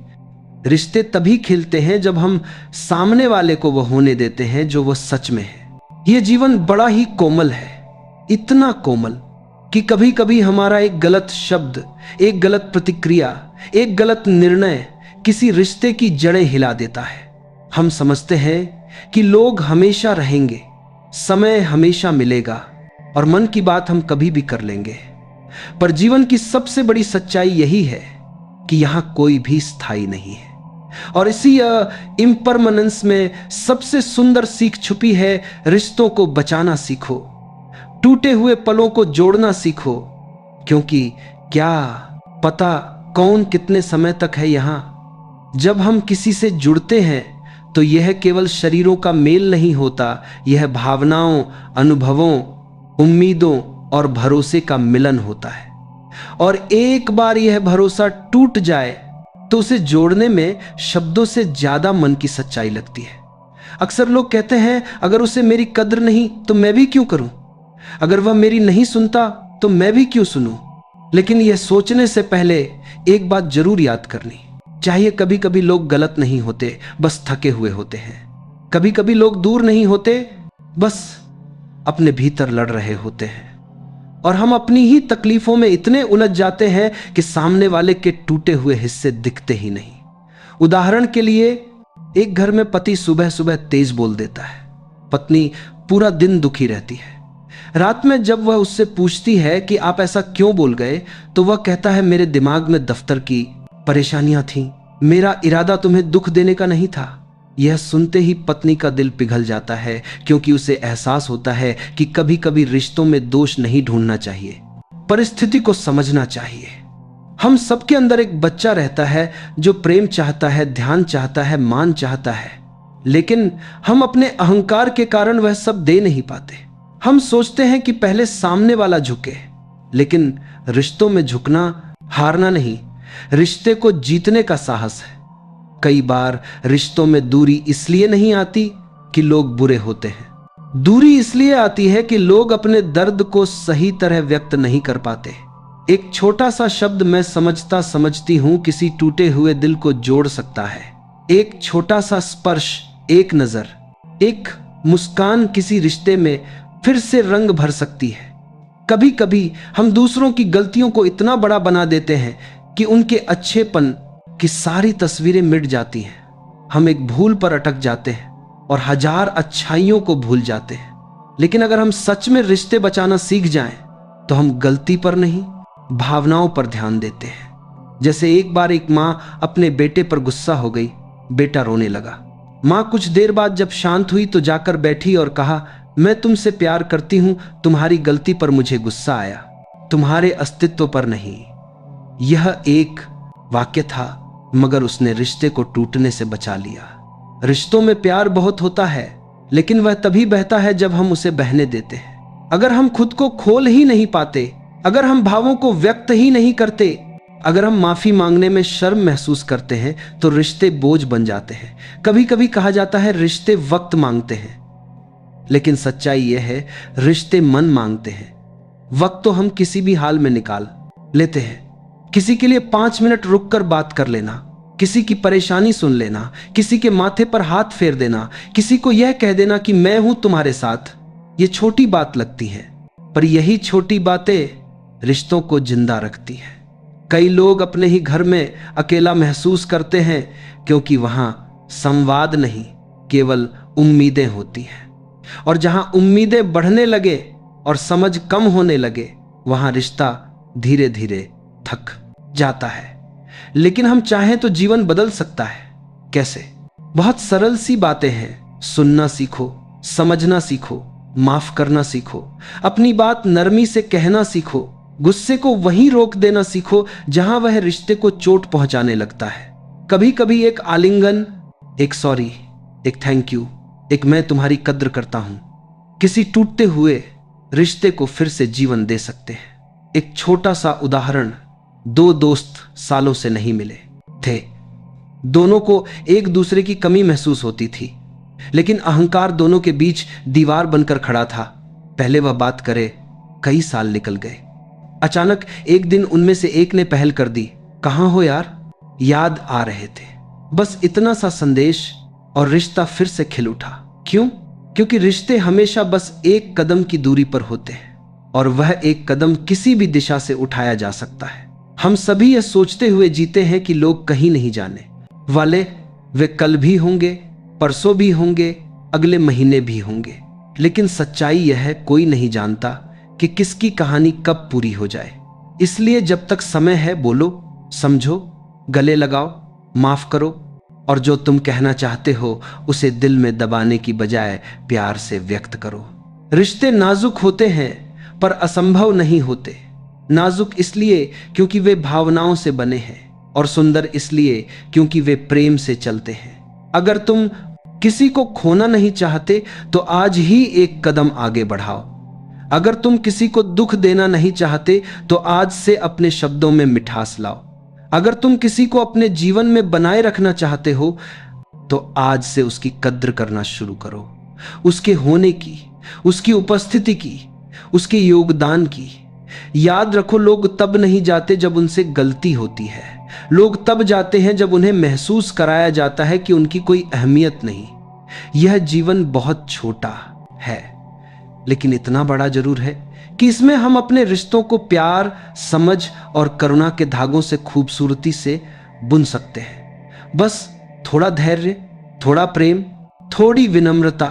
रिश्ते तभी खिलते हैं जब हम सामने वाले को वो होने देते हैं जो वो सच में है। ये जीवन बड़ा ही कोमल है, इतना कोमल कि कभी कभी हमारा एक गलत शब्द, एक गलत प्रतिक्रिया, एक गलत निर्णय किसी रिश्ते की जड़ें हिला देता है। हम समझते हैं कि लोग हमेशा रहेंगे, समय हमेशा मिलेगा और मन की बात हम कभी भी कर लेंगे। पर जीवन की सबसे बड़ी सच्चाई यही है कि यहां कोई भी स्थायी नहीं है, और इसी इम्परमानेंस में सबसे सुंदर सीख छुपी है। रिश्तों को बचाना सीखो, टूटे हुए पलों को जोड़ना सीखो, क्योंकि क्या पता कौन कितने समय तक है यहां। जब हम किसी से जुड़ते हैं तो यह केवल शरीरों का मेल नहीं होता, यह भावनाओं, अनुभवों, उम्मीदों और भरोसे का मिलन होता है। और एक बार यह भरोसा टूट जाए तो उसे जोड़ने में शब्दों से ज्यादा मन की सच्चाई लगती है। अक्सर लोग कहते हैं, अगर उसे मेरी कद्र नहीं तो मैं भी क्यों करूं, अगर वह मेरी नहीं सुनता तो मैं भी क्यों सुनूं। लेकिन यह सोचने से पहले एक बात जरूर याद करनी चाहिए, कभी कभी लोग गलत नहीं होते, बस थके हुए होते हैं। कभी कभी लोग दूर नहीं होते, बस अपने भीतर लड़ रहे होते हैं। और हम अपनी ही तकलीफों में इतने उलझ जाते हैं कि सामने वाले के टूटे हुए हिस्से दिखते ही नहीं। उदाहरण के लिए, एक घर में पति सुबह सुबह तेज बोल देता है, पत्नी पूरा दिन दुखी रहती है। रात में जब वह उससे पूछती है कि आप ऐसा क्यों बोल गए, तो वह कहता है, मेरे दिमाग में दफ्तर की परेशानियां थीं, मेरा इरादा तुम्हें दुख देने का नहीं था। यह सुनते ही पत्नी का दिल पिघल जाता है, क्योंकि उसे एहसास होता है कि कभी कभी रिश्तों में दोष नहीं ढूंढना चाहिए, परिस्थिति को समझना चाहिए। हम सबके अंदर एक बच्चा रहता है जो प्रेम चाहता है, ध्यान चाहता है, मान चाहता है, लेकिन हम अपने अहंकार के कारण वह सब दे नहीं पाते। हम सोचते हैं कि पहले सामने वाला झुके, लेकिन रिश्तों में झुकना हारना नहीं, रिश्ते को जीतने का साहस है। कई बार रिश्तों में दूरी इसलिए नहीं आती कि लोग बुरे होते हैं, दूरी इसलिए आती है कि लोग अपने दर्द को सही तरह व्यक्त नहीं कर पाते। एक छोटा सा शब्द मैं समझता समझती हूं किसी टूटे हुए दिल को जोड़ सकता है। एक छोटा सा स्पर्श, एक नजर, एक मुस्कान किसी रिश्ते में फिर से रंग भर सकती है। कभी कभी हम दूसरों की गलतियों को इतना बड़ा बना देते हैं कि उनके अच्छेपन की सारी तस्वीरें मिट जाती हैं। हम एक भूल पर अटक जाते हैं और हजार अच्छाइयों को भूल जाते हैं। लेकिन अगर हम सच में रिश्ते बचाना सीख जाएं, तो हम गलती पर नहीं, भावनाओं पर ध्यान देते हैं। जैसे एक बार एक माँ अपने बेटे पर गुस्सा हो गई, बेटा रोने लगा। माँ कुछ देर बाद जब शांत हुई तो जाकर बैठी और कहा, मैं तुमसे प्यार करती हूं, तुम्हारी गलती पर मुझे गुस्सा आया, तुम्हारे अस्तित्व पर नहीं। यह एक वाक्य था, मगर उसने रिश्ते को टूटने से बचा लिया। रिश्तों में प्यार बहुत होता है, लेकिन वह तभी बहता है जब हम उसे बहने देते हैं। अगर हम खुद को खोल ही नहीं पाते, अगर हम भावों को व्यक्त ही नहीं करते, अगर हम माफी मांगने में शर्म महसूस करते हैं, तो रिश्ते बोझ बन जाते हैं। कभी कभी कहा जाता है रिश्ते वक्त मांगते हैं, लेकिन सच्चाई यह है, रिश्ते मन मांगते हैं। वक्त तो हम किसी भी हाल में निकाल लेते हैं। किसी के लिए 5 मिनट रुककर बात कर लेना, किसी की परेशानी सुन लेना, किसी के माथे पर हाथ फेर देना, किसी को यह कह देना कि मैं हूं तुम्हारे साथ। ये छोटी बात लगती है, पर यही छोटी बातें रिश्तों को जिंदा रखती हैं। कई लोग अपने ही घर में अकेला महसूस करते हैं, क्योंकि वहां संवाद नहीं, केवल उम्मीदें होती हैं। और जहां उम्मीदें बढ़ने लगे और समझ कम होने लगे, वहां रिश्ता धीरे धीरे थक जाता है। लेकिन हम चाहें तो जीवन बदल सकता है। कैसे? बहुत सरल सी बातें हैं। सुनना सीखो, समझना सीखो, माफ करना सीखो, अपनी बात नरमी से कहना सीखो, गुस्से को वहीं रोक देना सीखो जहां वह रिश्ते को चोट पहुंचाने लगता है। कभी कभी एक आलिंगन, एक सॉरी, एक थैंक यू, एक मैं तुम्हारी कद्र करता हूं, किसी टूटते हुए रिश्ते को फिर से जीवन दे सकते हैं। एक छोटा सा उदाहरण, 2 दोस्त सालों से नहीं मिले थे। दोनों को एक दूसरे की कमी महसूस होती थी, लेकिन अहंकार दोनों के बीच दीवार बनकर खड़ा था। पहले वह बात करे, कई साल निकल गए। अचानक एक दिन उनमें से एक ने पहल कर दी, कहां हो यार, याद आ रहे थे। बस इतना सा संदेश और रिश्ता फिर से खिल उठा। क्यों? क्योंकि रिश्ते हमेशा बस एक कदम की दूरी पर होते हैं, और वह एक कदम किसी भी दिशा से उठाया जा सकता है। हम सभी यह सोचते हुए जीते हैं कि लोग कहीं नहीं जाने वाले, वे कल भी होंगे, परसों भी होंगे, अगले महीने भी होंगे। लेकिन सच्चाई यह है, कोई नहीं जानता कि किसकी कहानी कब पूरी हो जाए। इसलिए जब तक समय है, बोलो, समझो, गले लगाओ, माफ करो, और जो तुम कहना चाहते हो उसे दिल में दबाने की बजाय प्यार से व्यक्त करो। रिश्ते नाजुक होते हैं, पर असंभव नहीं होते। नाजुक इसलिए क्योंकि वे भावनाओं से बने हैं, और सुंदर इसलिए क्योंकि वे प्रेम से चलते हैं। अगर तुम किसी को खोना नहीं चाहते, तो आज ही एक कदम आगे बढ़ाओ। अगर तुम किसी को दुख देना नहीं चाहते तो आज से अपने शब्दों में मिठास लाओ। अगर तुम किसी को अपने जीवन में बनाए रखना चाहते हो तो आज से उसकी कद्र करना शुरू करो, उसके होने की, उसकी उपस्थिति की, उसके योगदान की। याद रखो, लोग तब नहीं जाते जब उनसे गलती होती है, लोग तब जाते हैं जब उन्हें महसूस कराया जाता है कि उनकी कोई अहमियत नहीं। यह जीवन बहुत छोटा है लेकिन इतना बड़ा जरूर है कि इसमें हम अपने रिश्तों को प्यार, समझ और करुणा के धागों से खूबसूरती से बुन सकते हैं। बस थोड़ा धैर्य, थोड़ा प्रेम, थोड़ी विनम्रता,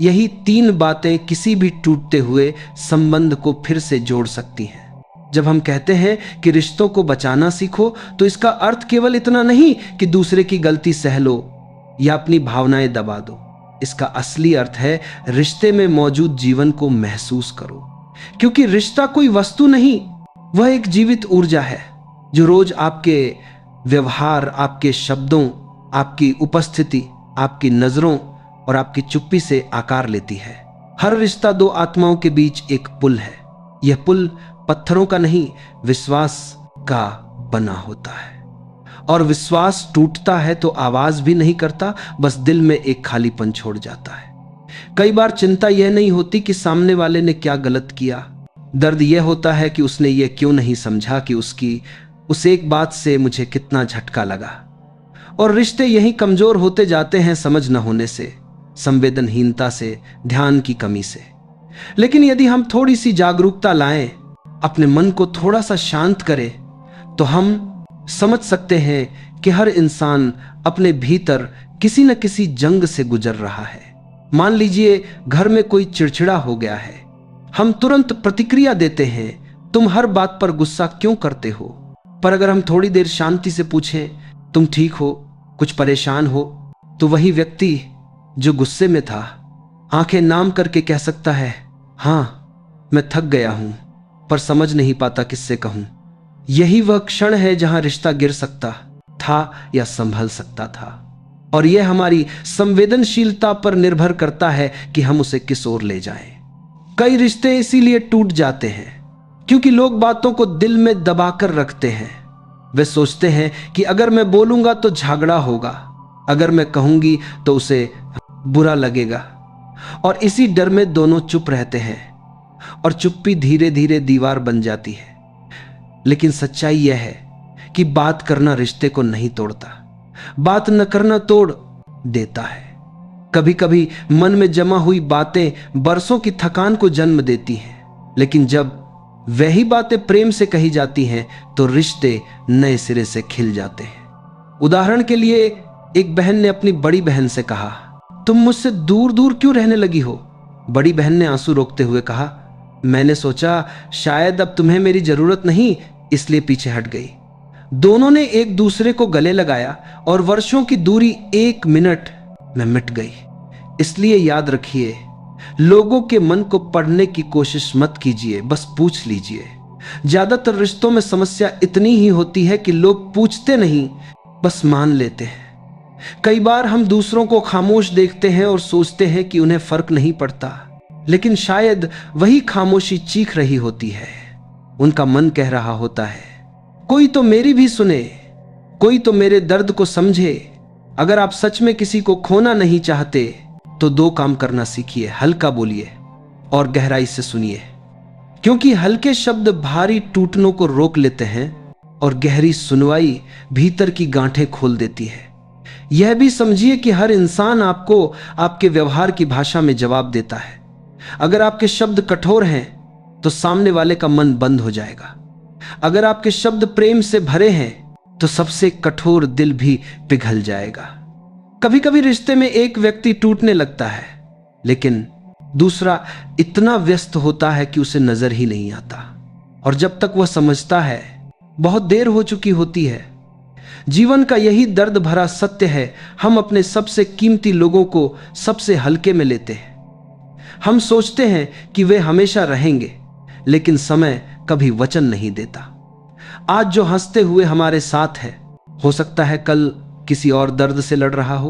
यही 3 बातें किसी भी टूटते हुए संबंध को फिर से जोड़ सकती हैं। जब हम कहते हैं कि रिश्तों को बचाना सीखो तो इसका अर्थ केवल इतना नहीं कि दूसरे की गलती सह लो या अपनी भावनाएं दबा दो। इसका असली अर्थ है रिश्ते में मौजूद जीवन को महसूस करो, क्योंकि रिश्ता कोई वस्तु नहीं, वह एक जीवित ऊर्जा है जो रोज आपके व्यवहार, आपके शब्दों, आपकी उपस्थिति, आपकी नजरों और आपकी चुप्पी से आकार लेती है। हर रिश्ता 2 आत्माओं के बीच एक पुल है। यह पुल पत्थरों का नहीं, विश्वास का बना होता है। और विश्वास टूटता है तो आवाज भी नहीं करता, बस दिल में एक खालीपन छोड़ जाता है। कई बार चिंता यह नहीं होती कि सामने वाले ने क्या गलत किया, दर्द यह होता है कि उसने यह क्यों नहीं समझा कि उसकी उस एक बात से मुझे कितना झटका लगा। और रिश्ते यही कमजोर होते जाते हैं, समझ न होने से, संवेदनहीनता से, ध्यान की कमी से। लेकिन यदि हम थोड़ी सी जागरूकता लाएं, अपने मन को थोड़ा सा शांत करें, तो हम समझ सकते हैं कि हर इंसान अपने भीतर किसी न किसी जंग से गुजर रहा है। मान लीजिए घर में कोई चिड़चिड़ा हो गया है, हम तुरंत प्रतिक्रिया देते हैं, तुम हर बात पर गुस्सा क्यों करते हो? पर अगर हम थोड़ी देर शांति से पूछें, तुम ठीक हो, कुछ परेशान हो, तो वही व्यक्ति जो गुस्से में था आंखें नाम करके कह सकता है, हाँ मैं थक गया हूं पर समझ नहीं पाता किससे कहूं। यही वह क्षण है जहां रिश्ता गिर सकता था या संभल सकता था। और यह हमारी संवेदनशीलता पर निर्भर करता है कि हम उसे किस ओर ले जाएं। कई रिश्ते इसीलिए टूट जाते हैं क्योंकि लोग बातों को दिल में दबाकर रखते हैं। वे सोचते हैं कि अगर मैं बोलूंगा तो झगड़ा होगा, अगर मैं कहूंगी तो उसे बुरा लगेगा, और इसी डर में दोनों चुप रहते हैं और चुप्पी धीरे धीरे दीवार बन जाती है। लेकिन सच्चाई यह है कि बात करना रिश्ते को नहीं तोड़ता, बात न करना तोड़ देता है। कभी कभी मन में जमा हुई बातें बरसों की थकान को जन्म देती हैं, लेकिन जब वही बातें प्रेम से कही जाती हैं तो रिश्ते नए सिरे से खिल जाते हैं। उदाहरण के लिए एक बहन ने अपनी बड़ी बहन से कहा, तुम मुझसे दूर दूर क्यों रहने लगी हो? बड़ी बहन ने आंसू रोकते हुए कहा, मैंने सोचा शायद अब तुम्हें मेरी जरूरत नहीं, इसलिए पीछे हट गई। दोनों ने एक दूसरे को गले लगाया और वर्षों की दूरी 1 मिनट में मिट गई। इसलिए याद रखिए, लोगों के मन को पढ़ने की कोशिश मत कीजिए, बस पूछ लीजिए। ज्यादातर रिश्तों में समस्या इतनी ही होती है कि लोग पूछते नहीं, बस मान लेते हैं। कई बार हम दूसरों को खामोश देखते हैं और सोचते हैं कि उन्हें फर्क नहीं पड़ता, लेकिन शायद वही खामोशी चीख रही होती है। उनका मन कह रहा होता है, कोई तो मेरी भी सुने, कोई तो मेरे दर्द को समझे। अगर आप सच में किसी को खोना नहीं चाहते तो 2 काम करना सीखिए, हल्का बोलिए और गहराई से सुनिए, क्योंकि हल्के शब्द भारी टूटनों को रोक लेते हैं और गहरी सुनवाई भीतर की गांठें खोल देती है। यह भी समझिए कि हर इंसान आपको आपके व्यवहार की भाषा में जवाब देता है। अगर आपके शब्द कठोर हैं तो सामने वाले का मन बंद हो जाएगा। अगर आपके शब्द प्रेम से भरे हैं तो सबसे कठोर दिल भी पिघल जाएगा। कभी कभी रिश्ते में एक व्यक्ति टूटने लगता है, लेकिन दूसरा इतना व्यस्त होता है कि उसे नजर ही नहीं आता, और जब तक वह समझता है बहुत देर हो चुकी होती है। जीवन का यही दर्द भरा सत्य है, हम अपने सबसे कीमती लोगों को सबसे हल्के में लेते हैं। हम सोचते हैं कि वे हमेशा रहेंगे, लेकिन समय कभी वचन नहीं देता। आज जो हंसते हुए हमारे साथ है, हो सकता है कल किसी और दर्द से लड़ रहा हो।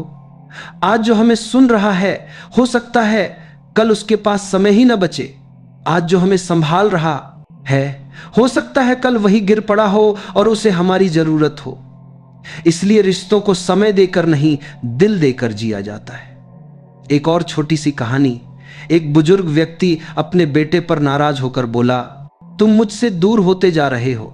आज जो हमें सुन रहा है, हो सकता है कल उसके पास समय ही न बचे। आज जो हमें संभाल रहा है, हो सकता है कल वही गिर पड़ा हो और उसे हमारी जरूरत हो। इसलिए रिश्तों को समय देकर नहीं, दिल देकर जिया जाता है। एक और छोटी सी कहानी। एक बुजुर्ग व्यक्ति अपने बेटे पर नाराज होकर बोला, तुम मुझसे दूर होते जा रहे हो।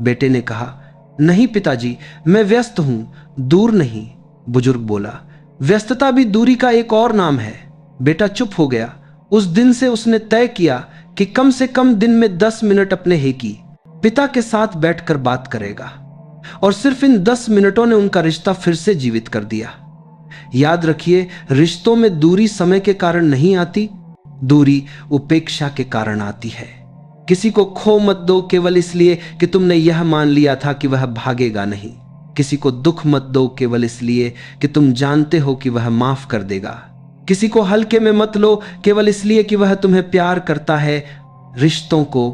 बेटे ने कहा, नहीं पिताजी, मैं व्यस्त हूं, दूर नहीं। बुजुर्ग बोला, व्यस्तता भी दूरी का एक और नाम है। बेटा चुप हो गया। उस दिन से उसने तय किया कि कम से कम दिन में 10 मिनट अपने हेकी पिता के साथ बैठकर बात करेगा। और सिर्फ इन 10 मिनटों ने उनका रिश्ता फिर से जीवित कर दिया। याद रखिए, रिश्तों में दूरी समय के कारण नहीं आती, दूरी उपेक्षा के कारण आती है। किसी को खो मत दो केवल इसलिए कि तुमने यह मान लिया था कि वह भागेगा नहीं। किसी को दुख मत दो केवल इसलिए कि तुम जानते हो कि वह माफ कर देगा। किसी को हल्के में मत लो केवल इसलिए कि वह तुम्हें प्यार करता है। रिश्तों को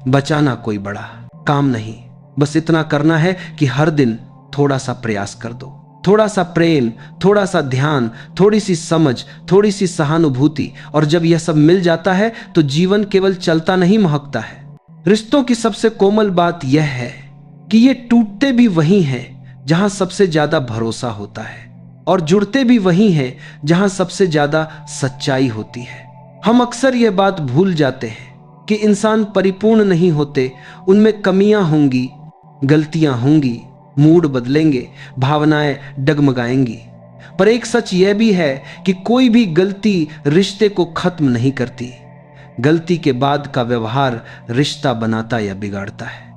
बचाना कोई बड़ा काम नहीं, बस इतना करना है कि हर दिन थोड़ा सा प्रयास कर दो। थोड़ा सा प्रेम, थोड़ा सा ध्यान, थोड़ी सी समझ, थोड़ी सी सहानुभूति, और जब यह सब मिल जाता है तो जीवन केवल चलता नहीं, महकता है। रिश्तों की सबसे कोमल बात यह है कि ये टूटते भी वहीं हैं जहां सबसे ज्यादा भरोसा होता है, और जुड़ते भी वहीं हैं जहां सबसे ज्यादा सच्चाई होती है। हम अक्सर यह बात भूल जाते हैं कि इंसान परिपूर्ण नहीं होते, उनमें कमियां होंगी, गलतियां होंगी, मूड बदलेंगे, भावनाएं डगमगाएंगी। पर एक सच यह भी है कि कोई भी गलती रिश्ते को खत्म नहीं करती। गलती के बाद का व्यवहार रिश्ता बनाता या बिगाड़ता है।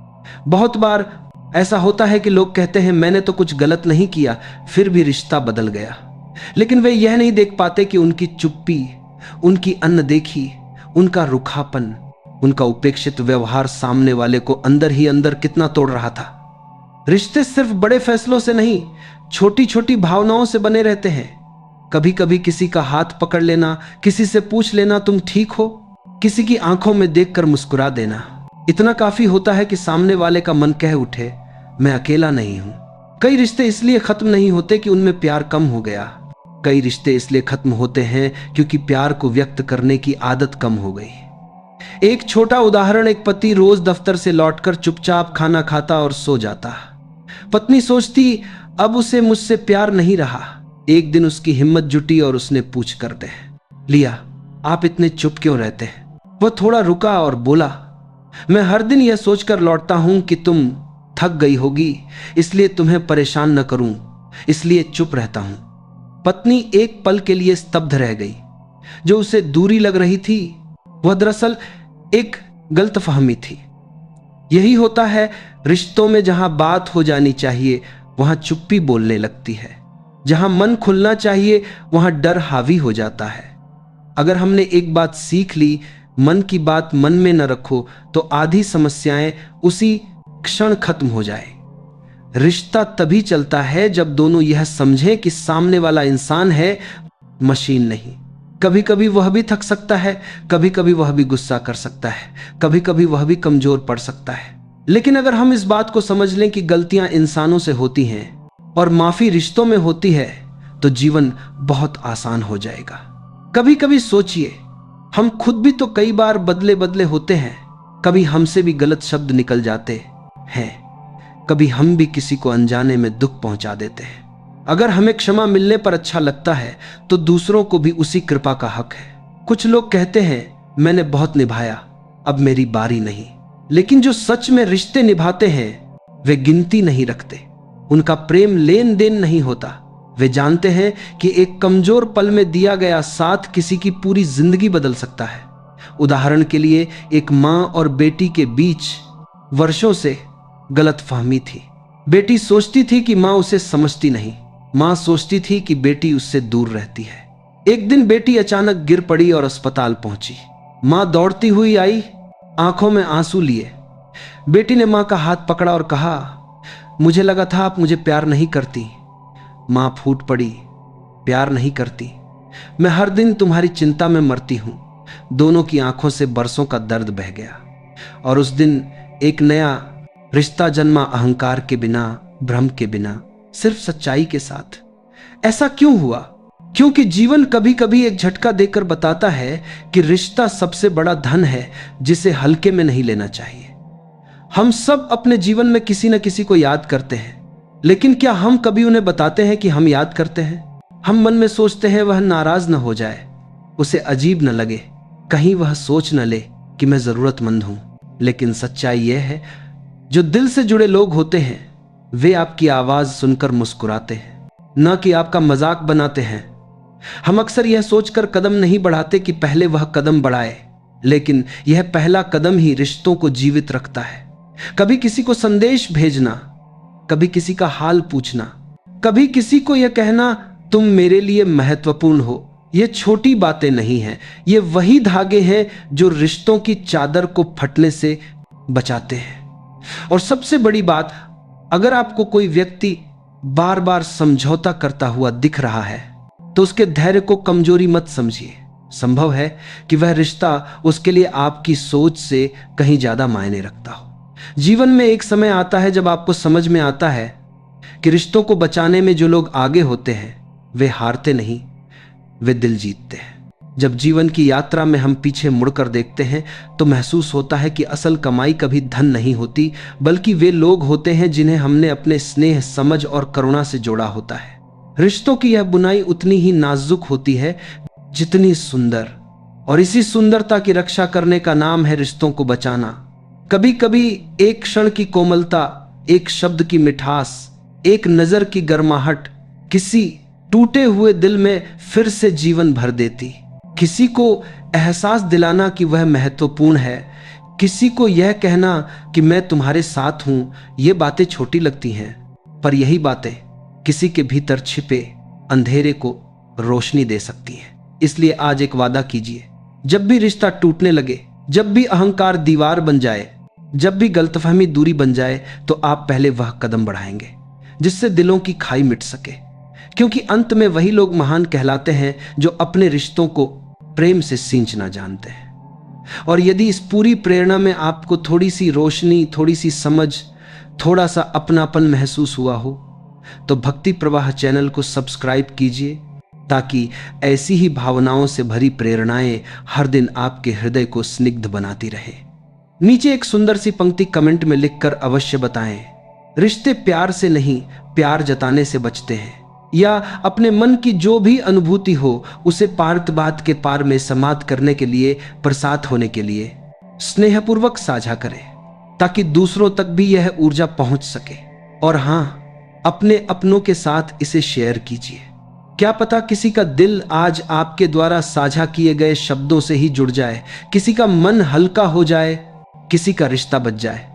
बहुत बार ऐसा होता है कि लोग कहते हैं मैंने तो कुछ गलत नहीं किया, फिर भी रिश्ता बदल गया। लेकिन वे यह नहीं देख पाते कि उनकी चुप्पी, उनकी अनदेखी, उनका रुखापन, उनका उपेक्षित व्यवहार सामने वाले को अंदर ही अंदर कितना तोड़ रहा था। रिश्ते सिर्फ बड़े फैसलों से नहीं, छोटी छोटी भावनाओं से बने रहते हैं। कभी कभी किसी का हाथ पकड़ लेना, किसी से पूछ लेना तुम ठीक हो, किसी की आंखों में देखकर मुस्कुरा देना, इतना काफी होता है कि सामने वाले का मन कह उठे, मैं अकेला नहीं हूं। कई रिश्ते इसलिए खत्म नहीं होते कि उनमें प्यार कम हो गया। कई रिश्ते इसलिए खत्म होते हैं क्योंकि प्यार को व्यक्त करने की आदत कम हो गई। एक छोटा उदाहरण, एक पति रोज दफ्तर से लौटकर चुपचाप खाना खाता और सो जाता। पत्नी सोचती अब उसे मुझसे प्यार नहीं रहा। एक दिन उसकी हिम्मत जुटी और उसने पूछ कर दे लिया, आप इतने चुप क्यों रहते हैं? वह थोड़ा रुका और बोला, मैं हर दिन यह सोचकर लौटता हूं कि तुम थक गई होगी, इसलिए तुम्हें परेशान न करूं, इसलिए चुप रहता हूं। पत्नी एक पल के लिए स्तब्ध रह गई। जो उसे दूरी लग रही थी वह दरअसल एक गलतफहमी थी। यही होता है रिश्तों में, जहां बात हो जानी चाहिए वहां चुप्पी बोलने लगती है, जहां मन खुलना चाहिए वहां डर हावी हो जाता है। अगर हमने एक बात सीख ली, मन की बात मन में न रखो, तो आधी समस्याएं उसी क्षण खत्म हो जाए। रिश्ता तभी चलता है जब दोनों यह समझें कि सामने वाला इंसान है, मशीन नहीं। कभी कभी वह भी थक सकता है, कभी कभी वह भी गुस्सा कर सकता है, कभी कभी वह भी कमजोर पड़ सकता है। लेकिन अगर हम इस बात को समझ लें कि गलतियां इंसानों से होती हैं और माफी रिश्तों में होती है, तो जीवन बहुत आसान हो जाएगा। कभी कभी सोचिए, हम खुद भी तो कई बार बदले बदले होते हैं। कभी हमसे भी गलत शब्द निकल जाते हैं, कभी हम भी किसी को अनजाने में दुख पहुंचा देते हैं। अगर हमें क्षमा मिलने पर अच्छा लगता है तो दूसरों को भी उसी कृपा का हक है। कुछ लोग कहते हैं मैंने बहुत निभाया, अब मेरी बारी नहीं। लेकिन जो सच में रिश्ते निभाते हैं वे गिनती नहीं रखते। उनका प्रेम लेन देन नहीं होता। वे जानते हैं कि एक कमजोर पल में दिया गया साथ किसी की पूरी जिंदगी बदल सकता है। उदाहरण के लिए, एक मां और बेटी के बीच वर्षों से गलतफहमी थी। बेटी सोचती थी कि मां उसे समझती नहीं, मां सोचती थी कि बेटी उससे दूर रहती है। एक दिन बेटी अचानक गिर पड़ी और अस्पताल पहुंची। मां दौड़ती हुई आई, आंखों में आंसू लिए। बेटी ने मां का हाथ पकड़ा और कहा, मुझे लगा था आप मुझे प्यार नहीं करती। मां फूट पड़ी, प्यार नहीं करती? मैं हर दिन तुम्हारी चिंता में मरती हूं। दोनों की आंखों से बरसों का दर्द बह गया और उस दिन एक नया रिश्ता जन्मा, अहंकार के बिना, भ्रम के बिना, सिर्फ सच्चाई के साथ। ऐसा क्यों हुआ? क्योंकि जीवन कभी कभी एक झटका देकर बताता है कि रिश्ता सबसे बड़ा धन है जिसे हल्के में नहीं लेना चाहिए। हम सब अपने जीवन में किसी न किसी को याद करते हैं, लेकिन क्या हम कभी उन्हें बताते हैं कि हम याद करते हैं? हम मन में सोचते हैं वह नाराज न हो जाए, उसे अजीब न लगे, कहीं वह सोच न ले कि मैं जरूरतमंद हूं। लेकिन सच्चाई यह है, जो दिल से जुड़े लोग होते हैं वे आपकी आवाज सुनकर मुस्कुराते हैं, न कि आपका मजाक बनाते हैं। हम अक्सर यह सोचकर कदम नहीं बढ़ाते कि पहले वह कदम बढ़ाए, लेकिन यह पहला कदम ही रिश्तों को जीवित रखता है। कभी किसी को संदेश भेजना, कभी किसी का हाल पूछना, कभी किसी को यह कहना तुम मेरे लिए महत्वपूर्ण हो, ये छोटी बातें नहीं हैं, ये वही धागे हैं जो रिश्तों की चादर को फटने से बचाते हैं। और सबसे बड़ी बात, अगर आपको कोई व्यक्ति बार बार समझौता करता हुआ दिख रहा है तो उसके धैर्य को कमजोरी मत समझिए। संभव है कि वह रिश्ता उसके लिए आपकी सोच से कहीं ज्यादा मायने रखता हो। जीवन में एक समय आता है जब आपको समझ में आता है कि रिश्तों को बचाने में जो लोग आगे होते हैं वे हारते नहीं, वे दिल जीतते हैं। जब जीवन की यात्रा में हम पीछे मुड़कर देखते हैं तो महसूस होता है कि असल कमाई कभी धन नहीं होती, बल्कि वे लोग होते हैं जिन्हें हमने अपने स्नेह, समझ और करुणा से जोड़ा होता है। रिश्तों की यह बुनाई उतनी ही नाजुक होती है जितनी सुंदर, और इसी सुंदरता की रक्षा करने का नाम है रिश्तों को बचाना। कभी कभी एक क्षण की कोमलता, एक शब्द की मिठास, एक नजर की गर्माहट किसी टूटे हुए दिल में फिर से जीवन भर देती। किसी को एहसास दिलाना कि वह महत्वपूर्ण है, किसी को यह कहना कि मैं तुम्हारे साथ हूं, ये बातें छोटी लगती हैं, पर यही बातें किसी के भीतर छिपे अंधेरे को रोशनी दे सकती हैं। इसलिए आज एक वादा कीजिए, जब भी रिश्ता टूटने लगे, जब भी अहंकार दीवार बन जाए, जब भी गलतफहमी दूरी बन जाए, तो आप पहले वह कदम बढ़ाएंगे जिससे दिलों की खाई मिट सके। क्योंकि अंत में वही लोग महान कहलाते हैं जो अपने रिश्तों को प्रेम से सींचना जानते हैं। और यदि इस पूरी प्रेरणा में आपको थोड़ी सी रोशनी, थोड़ी सी समझ, थोड़ा सा अपनापन महसूस हुआ हो तो भक्ति प्रवाह चैनल को सब्सक्राइब कीजिए, ताकि ऐसी ही भावनाओं से भरी प्रेरणाएं हर दिन आपके हृदय को स्निग्ध बनाती रहे। नीचे एक सुंदर सी पंक्ति कमेंट में लिखकर अवश्य बताएं, रिश्ते प्यार से नहीं प्यार जताने से बचते हैं। या अपने मन की जो भी अनुभूति हो उसे पार्थ के पार में समाप्त करने के लिए, प्रसाद होने के लिए स्नेहपूर्वक साझा करें, ताकि दूसरों तक भी यह ऊर्जा पहुंच सके। और हाँ, अपने अपनों के साथ इसे शेयर कीजिए। क्या पता किसी का दिल आज आपके द्वारा साझा किए गए शब्दों से ही जुड़ जाए, किसी का मन हल्का हो जाए, किसी का रिश्ता बच जाए।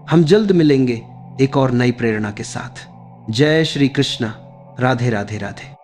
हम जल्द मिलेंगे एक और नई प्रेरणा के साथ। जय श्री कृष्णा। राधे राधे राधे।